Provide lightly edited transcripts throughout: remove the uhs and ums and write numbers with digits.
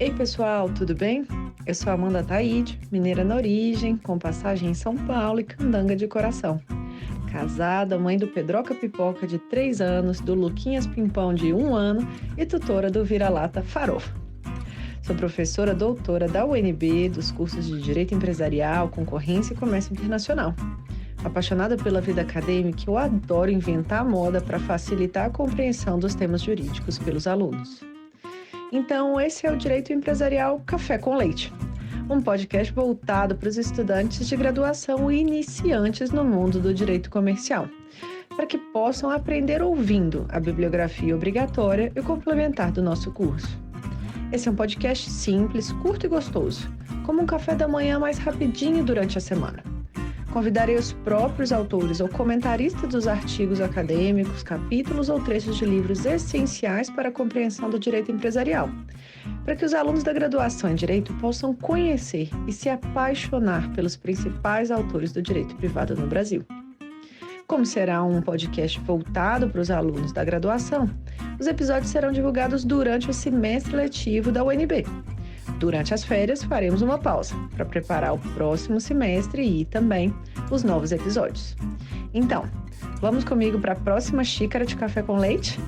Ei pessoal, tudo bem? Eu sou Amanda Taide, mineira na origem, com passagem em São Paulo e candanga de coração. Casada, mãe do Pedroca Pipoca de 3 anos, do Luquinhas Pimpão de 1 ano e tutora do Vira-Lata Farofa. Sou professora doutora da UNB, dos cursos de Direito Empresarial, Concorrência e Comércio Internacional. Apaixonada pela vida acadêmica, eu adoro inventar moda para facilitar a compreensão dos temas jurídicos pelos alunos. Então, esse é o Direito Empresarial Café com Leite, um podcast voltado para os estudantes de graduação e iniciantes no mundo do direito comercial, para que possam aprender ouvindo a bibliografia obrigatória e complementar do nosso curso. Esse é um podcast simples, curto e gostoso, como um café da manhã mais rapidinho durante a semana. Convidarei os próprios autores ou comentaristas dos artigos acadêmicos, capítulos ou trechos de livros essenciais para a compreensão do direito empresarial, para que os alunos da graduação em Direito possam conhecer e se apaixonar pelos principais autores do direito privado no Brasil. Como será um podcast voltado para os alunos da graduação, os episódios serão divulgados durante o semestre letivo da UNB. Durante as férias, faremos uma pausa para preparar o próximo semestre e também os novos episódios. Então, vamos comigo para a próxima xícara de café com leite?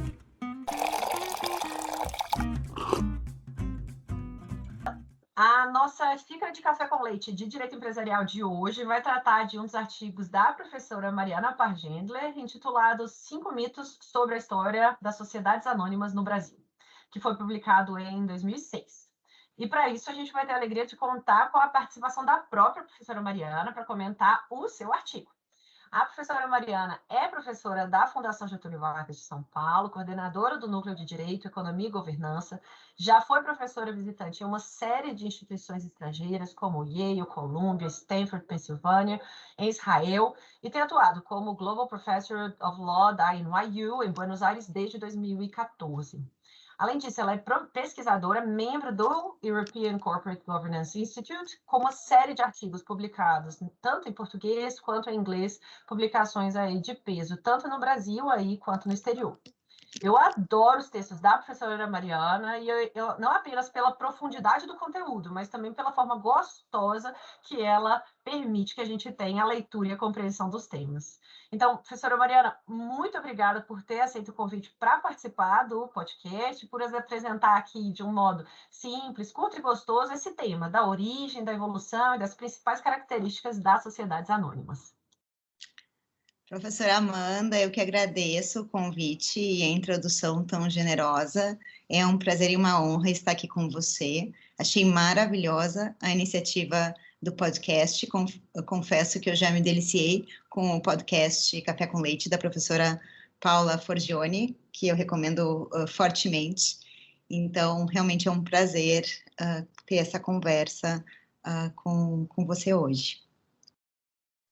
A nossa xícara de café com leite de Direito Empresarial de hoje vai tratar de um dos artigos da professora Mariana Pargendler, intitulado 5 mitos sobre a história das sociedades anônimas no Brasil, que foi publicado em 2006. E para isso a gente vai ter a alegria de contar com a participação da própria professora Mariana para comentar o seu artigo. A professora Mariana é professora da Fundação Getúlio Vargas de São Paulo, coordenadora do Núcleo de Direito, Economia e Governança, já foi professora visitante em uma série de instituições estrangeiras, como Yale, Columbia, Stanford, Pensilvânia, em Israel, e tem atuado como Global Professor of Law da NYU, em Buenos Aires, desde 2014. Além disso, ela é pesquisadora, membro do European Corporate Governance Institute, com uma série de artigos publicados, tanto em português quanto em inglês, publicações aí de peso, tanto no Brasil aí, quanto no exterior. Eu adoro os textos da professora Mariana, e eu não apenas pela profundidade do conteúdo, mas também pela forma gostosa que ela permite que a gente tenha a leitura e a compreensão dos temas. Então, professora Mariana, muito obrigada por ter aceito o convite para participar do podcast, por apresentar aqui de um modo simples, curto e gostoso esse tema da origem, da evolução e das principais características das sociedades anônimas. Professora Amanda, eu que agradeço o convite e a introdução tão generosa. É um prazer e uma honra estar aqui com você. Achei maravilhosa a iniciativa do podcast. Eu confesso que eu já me deliciei com o podcast Café com Leite da professora Paula Forgione, que eu recomendo fortemente. Então, realmente é um prazer ter essa conversa com você hoje.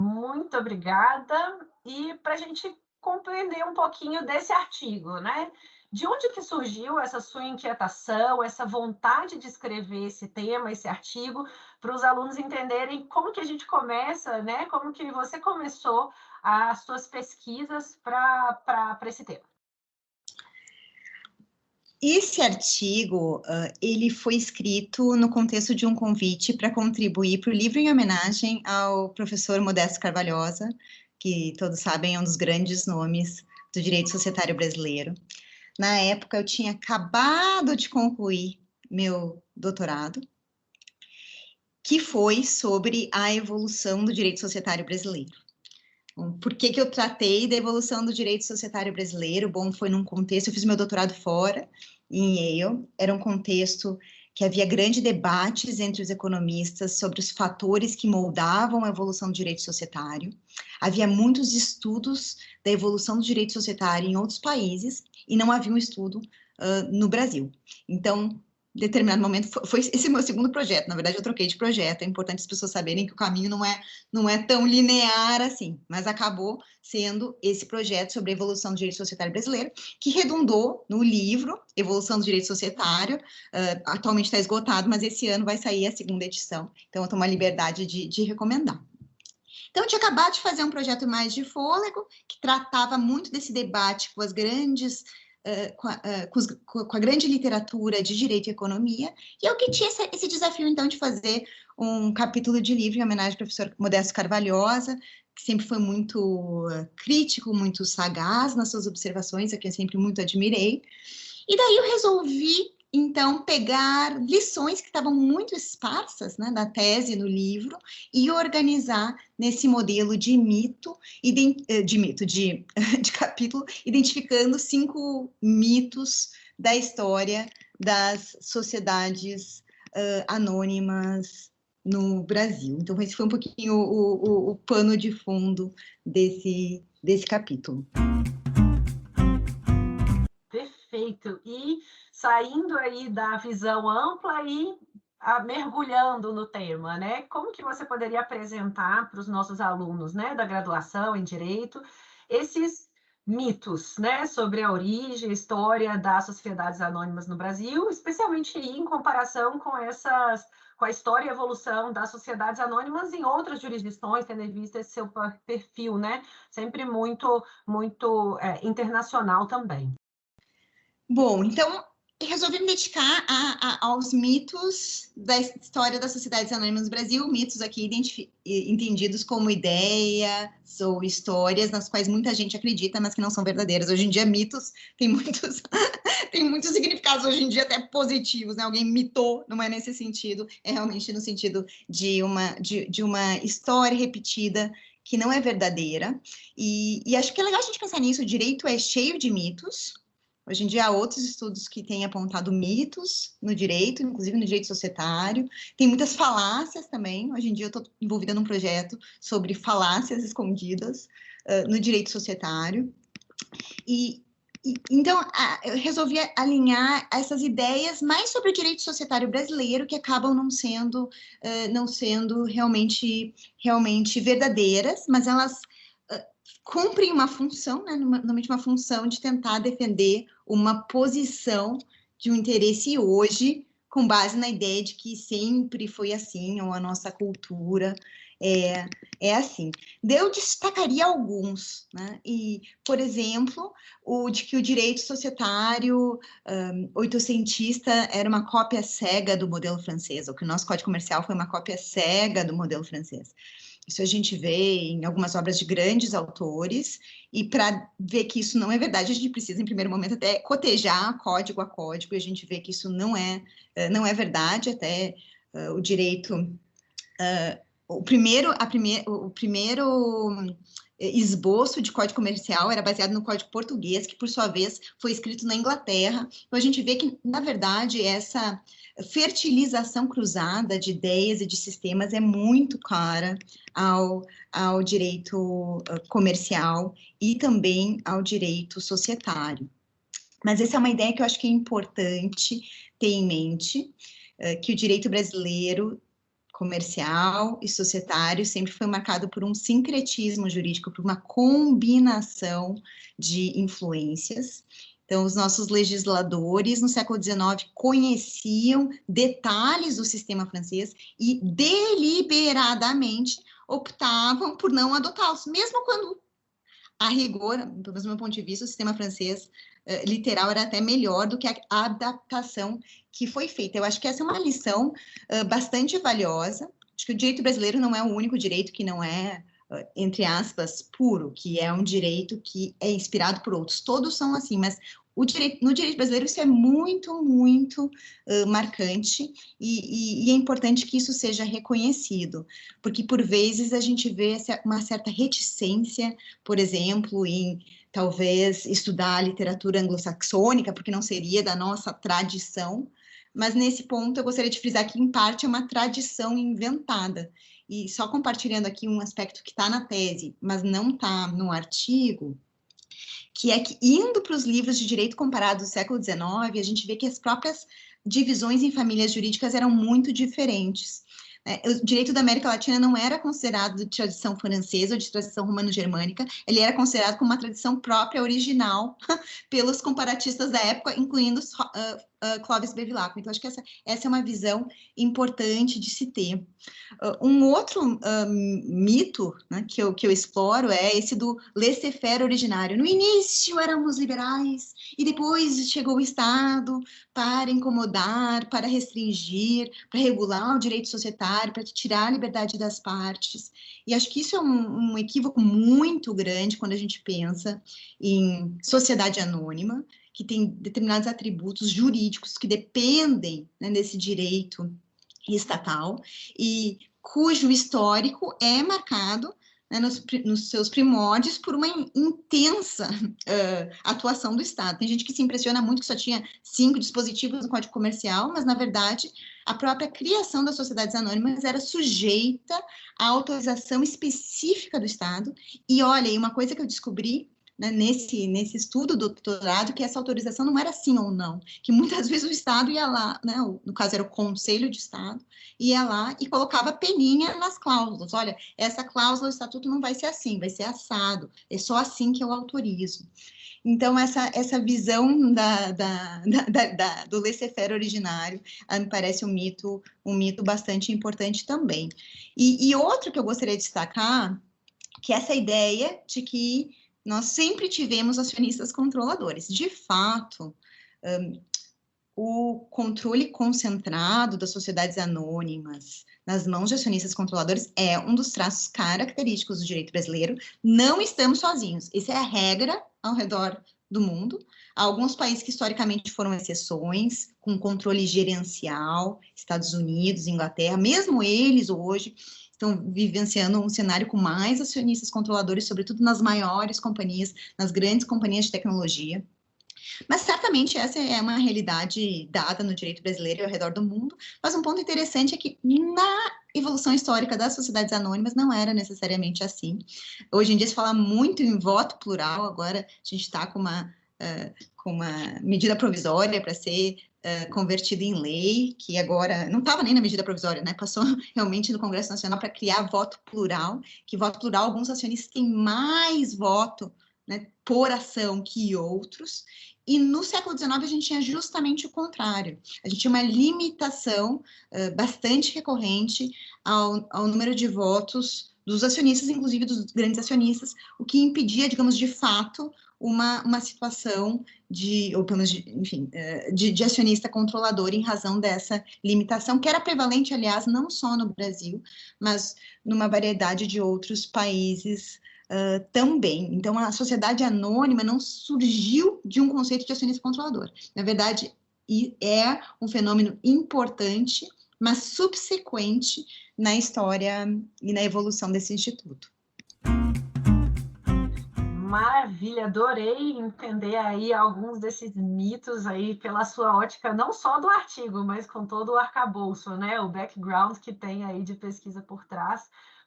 Muito obrigada. E para a gente compreender um pouquinho desse artigo, né? De onde que surgiu essa sua inquietação, essa vontade de escrever esse tema, esse artigo, para os alunos entenderem como que a gente começa, né? Como que você começou as suas pesquisas para esse tema? Esse artigo, ele foi escrito no contexto de um convite para contribuir para o livro em homenagem ao professor Modesto Carvalhosa, que todos sabem é um dos grandes nomes do direito societário brasileiro. Na época, eu tinha acabado de concluir meu doutorado, que foi sobre a evolução do direito societário brasileiro. Por que eu tratei da evolução do direito societário brasileiro? Bom, foi num contexto, eu fiz meu doutorado fora, em Yale, era um contexto que havia grandes debates entre os economistas sobre os fatores que moldavam a evolução do direito societário. Havia muitos estudos da evolução do direito societário em outros países e não havia um estudo no Brasil. Então, em determinado momento, foi esse meu segundo projeto. Na verdade, eu troquei de projeto. É importante as pessoas saberem que o caminho não é tão linear assim, mas acabou sendo esse projeto sobre a evolução do direito societário brasileiro, que redundou no livro Evolução do Direito Societário. Atualmente está esgotado, mas esse ano vai sair a segunda edição. Então, eu tomo a liberdade de recomendar. Então, eu tinha acabado de fazer um projeto mais de fôlego, que tratava muito desse debate com as grandes com a grande literatura de direito e economia, e eu que tinha esse desafio, então, de fazer um capítulo de livro em homenagem ao professor Modesto Carvalhosa, que sempre foi muito crítico, muito sagaz nas suas observações, a quem eu sempre muito admirei. E daí eu resolvi, então, pegar lições que estavam muito esparsas, né, da tese no livro e organizar nesse modelo de mito, de capítulo, identificando 5 mitos da história das sociedades anônimas no Brasil. Então, esse foi um pouquinho o pano de fundo desse capítulo. Perfeito. E saindo aí da visão ampla e mergulhando no tema, né? Como que você poderia apresentar para os nossos alunos, né, da graduação em Direito, esses mitos, né, sobre a origem, a história das sociedades anônimas no Brasil, especialmente aí em comparação com a história e evolução das sociedades anônimas em outras jurisdições, tendo em vista esse seu perfil, né, sempre muito internacional também. Bom, então, resolvi me dedicar aos mitos da história das sociedades anônimas no Brasil, mitos aqui entendidos como ideias ou histórias nas quais muita gente acredita, mas que não são verdadeiras. Hoje em dia, mitos têm muitos significados, hoje em dia até positivos, né? Alguém mitou, não é nesse sentido, é realmente no sentido de uma história repetida que não é verdadeira. E acho que é legal a gente pensar nisso. O direito é cheio de mitos. Hoje em dia há outros estudos que têm apontado mitos no direito, inclusive no direito societário. Tem muitas falácias também. Hoje em dia eu estou envolvida num projeto sobre falácias escondidas no direito societário. Então, eu resolvi alinhar essas ideias mais sobre o direito societário brasileiro, que acabam não sendo realmente verdadeiras, mas elas cumprem uma função, né, normalmente uma função de tentar defender uma posição de um interesse hoje, com base na ideia de que sempre foi assim, ou a nossa cultura é assim. Eu destacaria alguns, né? E, por exemplo, de que o direito societário oitocentista era uma cópia cega do modelo francês, ou que o nosso Código Comercial foi uma cópia cega do modelo francês. Isso a gente vê em algumas obras de grandes autores, e para ver que isso não é verdade, a gente precisa, em primeiro momento, até cotejar código a código, e a gente vê que isso não é verdade, até o direito... O primeiro esboço de Código Comercial era baseado no Código Português, que, por sua vez, foi escrito na Inglaterra. Então, a gente vê que, na verdade, essa fertilização cruzada de ideias e de sistemas é muito cara ao direito comercial e também ao direito societário. Mas essa é uma ideia que eu acho que é importante ter em mente, que o direito brasileiro comercial e societário sempre foi marcado por um sincretismo jurídico, por uma combinação de influências. Então, os nossos legisladores, no século XIX, conheciam detalhes do sistema francês e deliberadamente optavam por não adotá-los, mesmo quando, a rigor, pelo menos do meu ponto de vista, o sistema francês literal era até melhor do que a adaptação que foi feita. Eu acho que essa é uma lição bastante valiosa. Acho que o direito brasileiro não é o único direito que não é, entre aspas, puro, que é um direito que é inspirado por outros. Todos são assim, mas no direito brasileiro isso é muito, muito marcante, e é importante que isso seja reconhecido, porque por vezes a gente vê uma certa reticência, por exemplo, em talvez estudar a literatura anglo-saxônica, porque não seria da nossa tradição, mas nesse ponto eu gostaria de frisar que, em parte, é uma tradição inventada. E só compartilhando aqui um aspecto que está na tese, mas não está no artigo, que é que, indo para os livros de direito comparado do século XIX, a gente vê que as próprias divisões em famílias jurídicas eram muito diferentes. O direito da América Latina não era considerado de tradição francesa ou de tradição romano-germânica, ele era considerado como uma tradição própria, original, pelos comparatistas da época, incluindo Clóvis Bevilacqua. Então, acho que essa é uma visão importante de se ter. Um outro mito, né, que eu exploro é esse do laissez-faire originário. No início éramos liberais e depois chegou o Estado para incomodar, para restringir, para regular o direito societário, para tirar a liberdade das partes. E acho que isso é um equívoco muito grande quando a gente pensa em sociedade anônima, que tem determinados atributos jurídicos que dependem, né, desse direito estatal e cujo histórico é marcado, né, nos seus primórdios por uma intensa atuação do Estado. Tem gente que se impressiona muito que só tinha 5 dispositivos no Código Comercial, mas, na verdade, a própria criação das sociedades anônimas era sujeita à autorização específica do Estado. E, olha, e uma coisa que eu descobri, né, nesse estudo do doutorado, que essa autorização não era sim ou não, que muitas vezes o Estado ia lá, né, no caso era o Conselho de Estado, ia lá e colocava peninha nas cláusulas. Olha, essa cláusula do Estatuto não vai ser assim, vai ser assado, é só assim que eu autorizo. Então, essa visão do laissez-faire originário me parece um mito bastante importante também. E outro que eu gostaria de destacar, que é essa ideia de que nós sempre tivemos acionistas controladores. De fato, o controle concentrado das sociedades anônimas nas mãos de acionistas controladores é um dos traços característicos do direito brasileiro. Não estamos sozinhos. Essa é a regra ao redor do mundo. Há alguns países que historicamente foram exceções, com controle gerencial, Estados Unidos, Inglaterra, mesmo eles hoje estão vivenciando um cenário com mais acionistas controladores, sobretudo nas maiores companhias, nas grandes companhias de tecnologia. Mas certamente essa é uma realidade dada no direito brasileiro e ao redor do mundo. Mas um ponto interessante é que na evolução histórica das sociedades anônimas não era necessariamente assim. Hoje em dia se fala muito em voto plural, agora a gente está com uma medida provisória para ser convertida em lei, que agora não estava nem na medida provisória, né? Passou realmente no Congresso Nacional para criar voto plural, que voto plural, alguns acionistas têm mais voto, né, por ação que outros, e no século XIX a gente tinha justamente o contrário. A gente tinha uma limitação bastante recorrente ao número de votos dos acionistas, inclusive dos grandes acionistas, o que impedia, digamos, de fato, uma situação ou pelo menos, enfim, de acionista controlador em razão dessa limitação, que era prevalente, aliás, não só no Brasil, mas numa variedade de outros países também. Então, a sociedade anônima não surgiu de um conceito de acionista controlador. Na verdade, é um fenômeno importante, mas subsequente na história e na evolução desse instituto. Maravilha, adorei entender aí alguns desses mitos aí pela sua ótica, não só do artigo, mas com todo o arcabouço, né? O background que tem aí de pesquisa por trás,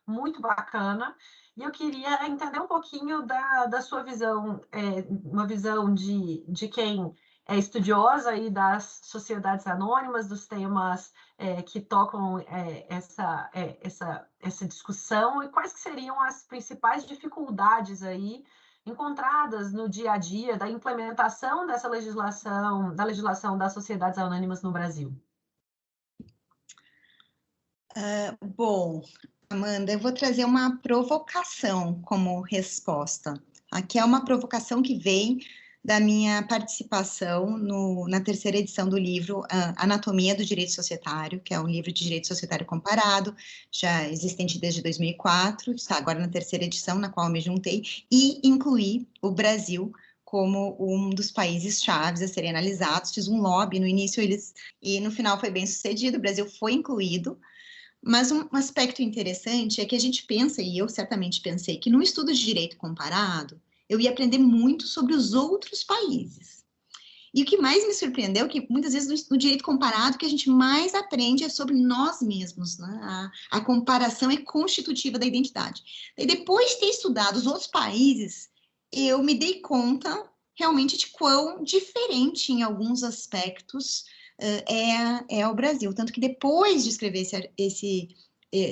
muito bacana. E eu queria entender um pouquinho da sua visão, uma visão de quem é estudiosa aí das sociedades anônimas, dos temas que tocam essa discussão, e quais que seriam as principais dificuldades aí encontradas no dia a dia da implementação dessa legislação, da legislação das sociedades anônimas no Brasil? Bom, Amanda, eu vou trazer uma provocação como resposta. Aqui é uma provocação que vem da minha participação na terceira edição do livro Anatomia do Direito Societário, que é um livro de direito societário comparado, já existente desde 2004, está agora na terceira edição, na qual eu me juntei, e incluí o Brasil como um dos países chaves a serem analisados. Fiz um lobby no início, e no final foi bem sucedido, o Brasil foi incluído. Mas um aspecto interessante é que a gente pensa, e eu certamente pensei, que no estudo de direito comparado, eu ia aprender muito sobre os outros países. E o que mais me surpreendeu é que, muitas vezes, no direito comparado, o que a gente mais aprende é sobre nós mesmos, né? A comparação é constitutiva da identidade. E depois de ter estudado os outros países, eu me dei conta, realmente, de quão diferente, em alguns aspectos, é o Brasil. Tanto que depois de escrever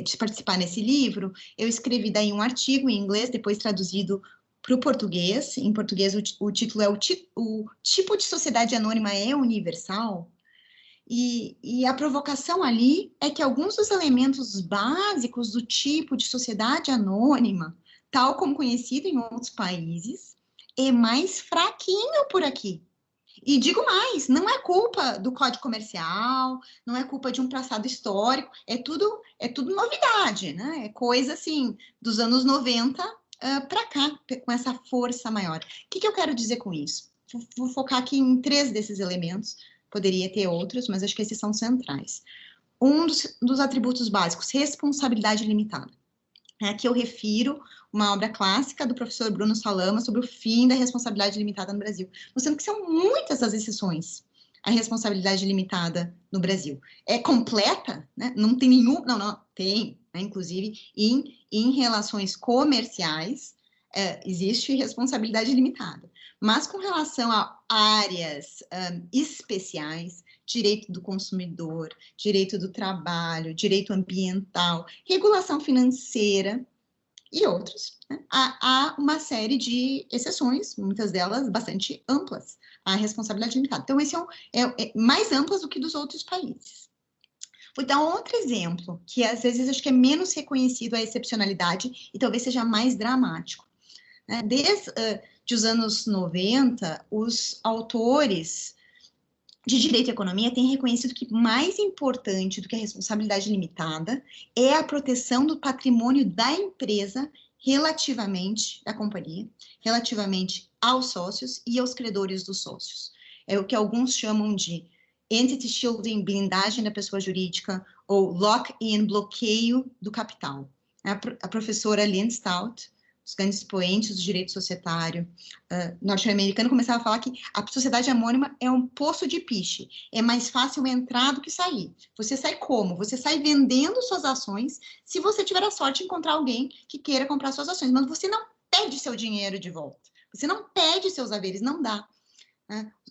de participar nesse livro, eu escrevi daí um artigo em inglês, depois traduzido para o português. Em português, o título é o tipo de sociedade anônima é universal? E a provocação ali é que alguns dos elementos básicos do tipo de sociedade anônima, tal como conhecido em outros países, é mais fraquinho por aqui. E digo mais, não é culpa do Código Comercial, não é culpa de um passado histórico, é tudo novidade, né? É coisa, assim, dos anos 90 para cá, com essa força maior. O que eu quero dizer com isso? Vou focar aqui em 3 desses elementos, poderia ter outros, mas acho que esses são centrais. Um dos atributos básicos, responsabilidade limitada. Aqui eu refiro uma obra clássica do professor Bruno Salama sobre o fim da responsabilidade limitada no Brasil, mostrando que são muitas as exceções à responsabilidade limitada no Brasil. É completa, né? Não tem nenhum, não, tem, né? Inclusive em relações comerciais existe responsabilidade limitada, mas com relação a áreas especiais, direito do consumidor, direito do trabalho, direito ambiental, regulação financeira e outros, né? Há uma série de exceções, muitas delas bastante amplas, à responsabilidade limitada. Então, esse é mais amplas do que dos outros países. Vou dar outro exemplo, que às vezes acho que é menos reconhecido a excepcionalidade e talvez seja mais dramático. Desde os anos 90, os autores de Direito e Economia têm reconhecido que mais importante do que a responsabilidade limitada é a proteção do patrimônio da empresa relativamente, da companhia, relativamente aos sócios e aos credores dos sócios. É o que alguns chamam de entity shielding, blindagem da pessoa jurídica, ou lock-in, bloqueio do capital. A professora Lynn Stout, os grandes expoentes do direito societário norte-americano, começava a falar que a sociedade anônima é um poço de piche. É mais fácil entrar do que sair. Você sai como? Você sai vendendo suas ações, se você tiver a sorte de encontrar alguém que queira comprar suas ações. Mas você não pede seu dinheiro de volta. Você não pede seus haveres, não dá.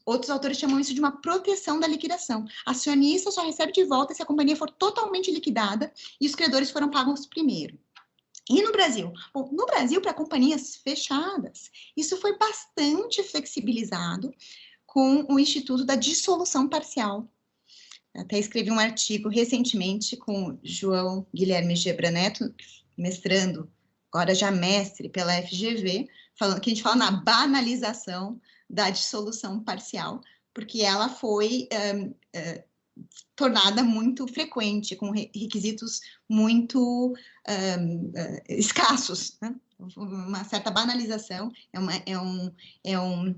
Outros autores chamam isso de uma proteção da liquidação. Acionista só recebe de volta se a companhia for totalmente liquidada e os credores foram pagos primeiro. E no Brasil? Bom, no Brasil, para companhias fechadas, isso foi bastante flexibilizado com o Instituto da Dissolução Parcial. Até escrevi um artigo recentemente com João Guilherme Gebra Neto, mestrando, agora já mestre pela FGV, falando que a gente fala na banalização da dissolução parcial, porque ela foi tornada muito frequente, com requisitos muito escassos, né? Uma certa banalização, é uma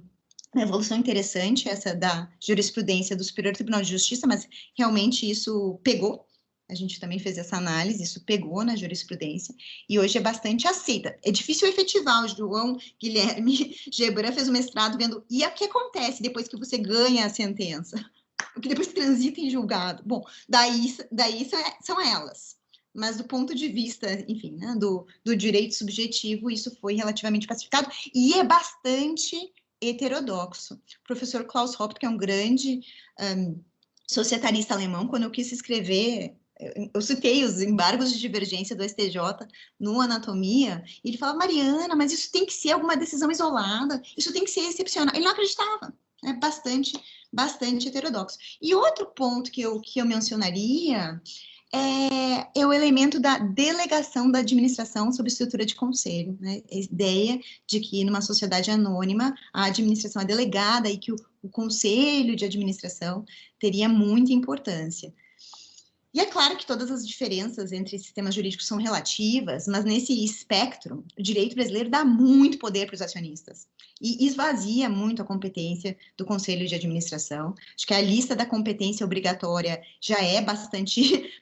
evolução interessante essa da jurisprudência do Superior Tribunal de Justiça, mas realmente isso pegou, a gente também fez essa análise, isso pegou na jurisprudência, e hoje é bastante aceita. É difícil efetivar, o João Guilherme Gebra fez o mestrado vendo, e o que acontece depois que você ganha a sentença? O que depois transita em julgado. Bom, daí são elas. Mas do ponto de vista, enfim, né, do direito subjetivo, isso foi relativamente pacificado e é bastante heterodoxo. O professor Klaus Hopt, que é um grande societarista alemão, quando eu quis escrever, eu citei os embargos de divergência do STJ no Anatomia, e ele falava, Mariana, mas isso tem que ser alguma decisão isolada, isso tem que ser excepcional. Ele não acreditava. É bastante heterodoxo. E outro ponto que eu mencionaria é o elemento da delegação da administração sob estrutura de conselho, né? A ideia de que numa sociedade anônima a administração é delegada e que o conselho de administração teria muita importância. E é claro que todas as diferenças entre sistemas jurídicos são relativas, mas nesse espectro, o direito brasileiro dá muito poder para os acionistas e esvazia muito a competência do Conselho de Administração. Acho que a lista da competência obrigatória já é bastante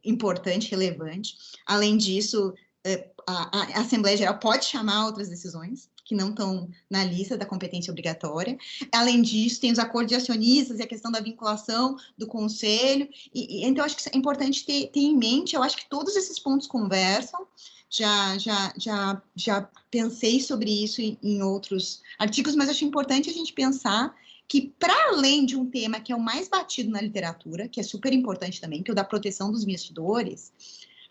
importante, relevante. Além disso, a Assembleia Geral pode chamar outras decisões que não estão na lista da competência obrigatória. Além disso, tem os acordos de acionistas e a questão da vinculação do conselho. Então, acho que é importante ter em mente, eu acho que todos esses pontos conversam. Já pensei sobre isso em outros artigos, mas acho importante a gente pensar que, para além de um tema que é o mais batido na literatura, que é super importante também, que é o da proteção dos investidores,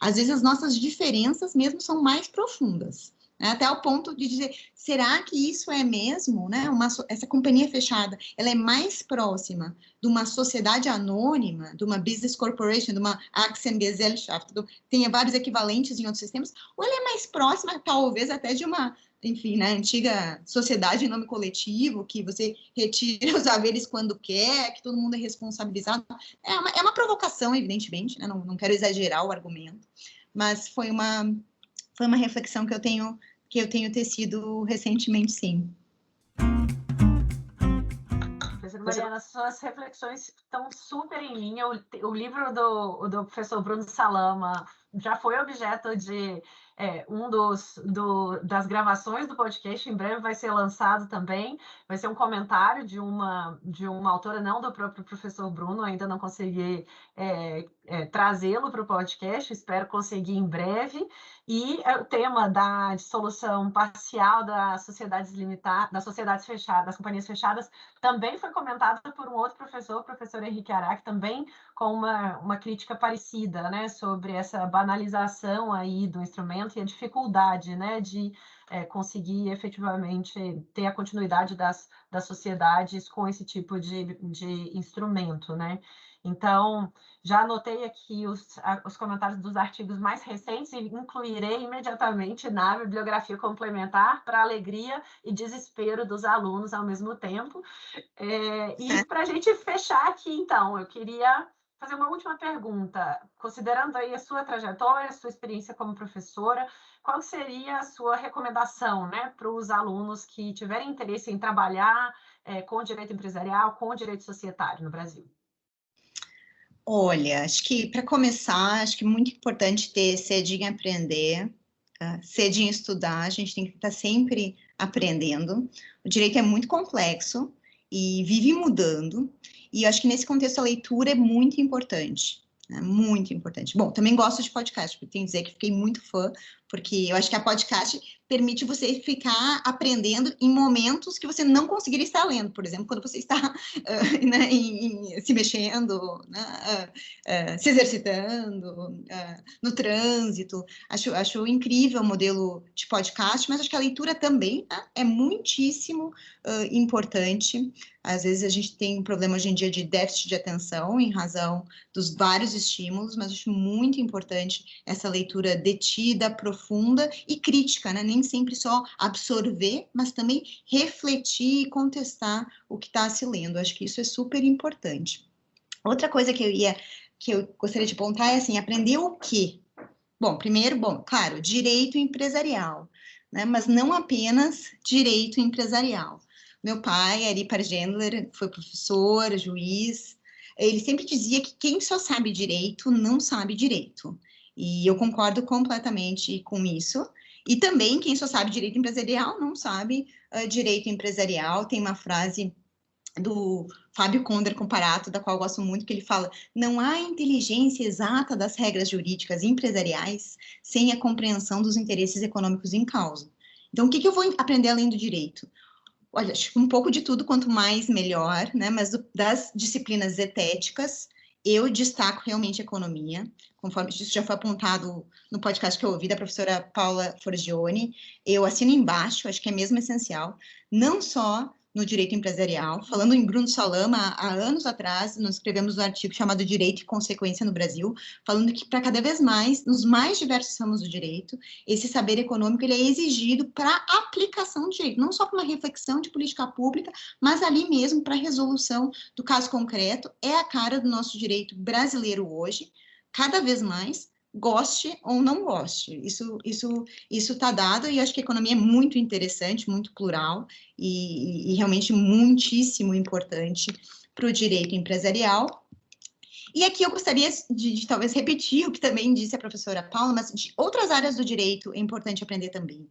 às vezes as nossas diferenças mesmo são mais profundas. né? Até o ponto de dizer, será que isso é mesmo, né? Essa companhia fechada, ela é mais próxima de uma sociedade anônima, de uma business corporation, de uma Aktiengesellschaft, tem vários equivalentes em outros sistemas, ou ela é mais próxima, talvez, até de uma, enfim, né, antiga sociedade em nome coletivo, que você retira os haveres quando quer, que todo mundo é responsabilizado. É uma provocação, evidentemente, né? Não quero exagerar o argumento, mas foi uma reflexão que eu tenho tecido recentemente, sim. Professora Mariana, suas reflexões estão super em linha. O livro do professor Bruno Salama já foi objeto de das gravações do podcast. Em breve vai ser lançado também. Vai ser um comentário de uma autora, não do próprio professor Bruno. Ainda não consegui trazê-lo para o podcast. Espero conseguir em breve. E o tema da dissolução parcial das sociedades limitadas, das sociedades fechadas, das companhias fechadas, também foi comentado por um outro professor, o professor Henrique Araque, também com uma crítica parecida, né, sobre essa banalização aí do instrumento e a dificuldade, né, de conseguir efetivamente ter a continuidade das sociedades com esse tipo de instrumento, né? Então, já anotei aqui os comentários dos artigos mais recentes e incluirei imediatamente na bibliografia complementar para alegria e desespero dos alunos ao mesmo tempo. E para a gente fechar aqui, então, eu queria fazer uma última pergunta. Considerando aí a sua trajetória, a sua experiência como professora, qual seria a sua recomendação, né, para os alunos que tiverem interesse em trabalhar com o direito empresarial, com o direito societário no Brasil? Olha, acho que para começar, acho que é muito importante ter sede em aprender, sede em estudar, a gente tem que estar sempre aprendendo. O direito é muito complexo e vive mudando, e eu acho que nesse contexto a leitura é muito importante, né? Muito importante. Bom, também gosto de podcast, porque tenho que dizer que fiquei muito fã, porque eu acho que a podcast permite você ficar aprendendo em momentos que você não conseguiria estar lendo, por exemplo, quando você está né, se mexendo, né, se exercitando, no trânsito. Acho incrível o modelo de podcast, mas acho que a leitura também, né, é muitíssimo importante. Às vezes a gente tem um problema hoje em dia de déficit de atenção em razão dos vários estímulos, mas acho muito importante essa leitura detida, profunda e crítica, né? Nem sempre só absorver, mas também refletir e contestar o que está se lendo. Acho que isso é super importante. Outra coisa que eu gostaria de apontar é assim, aprender o quê? Bom, primeiro, claro, direito empresarial, né? Mas não apenas direito empresarial. Meu pai, Ari Pargendler, foi professor, juiz. Ele sempre dizia que quem só sabe direito não sabe direito. E eu concordo completamente com isso. E também quem só sabe direito empresarial não sabe direito empresarial. Tem uma frase do Fábio Conder Comparato, da qual eu gosto muito, que ele fala: não há inteligência exata das regras jurídicas empresariais sem a compreensão dos interesses econômicos em causa. Então, o que eu vou aprender além do direito? Olha, acho que um pouco de tudo, quanto mais melhor, né? Mas das disciplinas zetéticas, eu destaco realmente a economia, conforme isso já foi apontado no podcast que eu ouvi da professora Paula Forgione. Eu assino embaixo, acho que é mesmo essencial, não só no direito empresarial. Falando em Bruno Salama, há anos atrás, nós escrevemos um artigo chamado Direito e Consequência no Brasil, falando que para cada vez mais, nos mais diversos ramos do direito, esse saber econômico ele é exigido para aplicação do direito, não só para uma reflexão de política pública, mas ali mesmo para a resolução do caso concreto. É a cara do nosso direito brasileiro hoje, cada vez mais, goste ou não goste. Isso está dado, e acho que a economia é muito interessante, muito plural e realmente muitíssimo importante para o direito empresarial. E aqui eu gostaria de talvez repetir o que também disse a professora Paula, mas de outras áreas do direito é importante aprender também.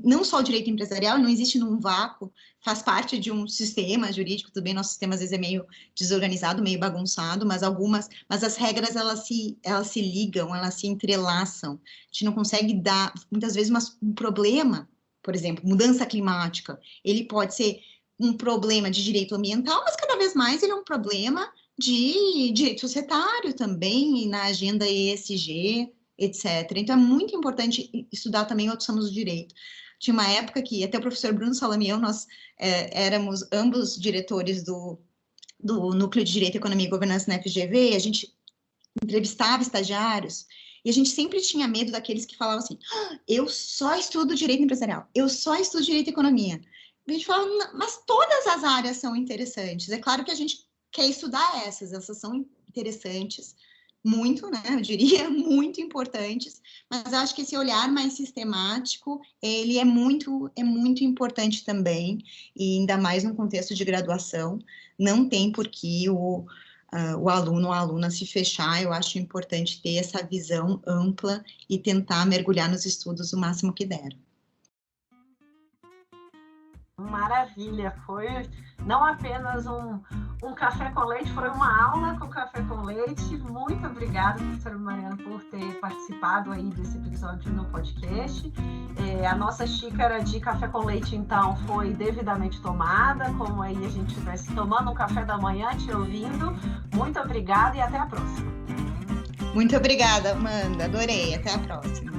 Não só o direito empresarial, não existe num vácuo, faz parte de um sistema jurídico, tudo bem, nosso sistema às vezes é meio desorganizado, meio bagunçado, mas as regras elas se ligam, elas se entrelaçam. A gente não consegue dar, muitas vezes, um problema, por exemplo, mudança climática, ele pode ser um problema de direito ambiental, mas cada vez mais ele é um problema de direito societário também, na agenda ESG, etc. Então, é muito importante estudar também outros ramos do direito. Tinha uma época que até o professor Bruno Salame e eu, nós éramos ambos diretores do Núcleo de Direito, Economia e Governança na FGV, a gente entrevistava estagiários, e a gente sempre tinha medo daqueles que falavam assim, eu só estudo direito empresarial, eu só estudo direito e economia. A gente fala, mas todas as áreas são interessantes. É claro que a gente quer estudar essas são interessantes, muito, né, eu diria, muito importantes, mas eu acho que esse olhar mais sistemático, ele é muito importante também, e ainda mais no contexto de graduação, não tem por que o aluno ou a aluna se fechar. Eu acho importante ter essa visão ampla e tentar mergulhar nos estudos o máximo que der. Maravilha, foi não apenas um café com leite, foi uma aula com café com leite. Muito obrigada, professora Mariana, por ter participado aí desse episódio no podcast. A nossa xícara de café com leite, então, foi devidamente tomada, como aí a gente estivesse tomando um café da manhã, te ouvindo. Muito obrigada e até a próxima. Muito obrigada, Amanda, adorei, até a próxima.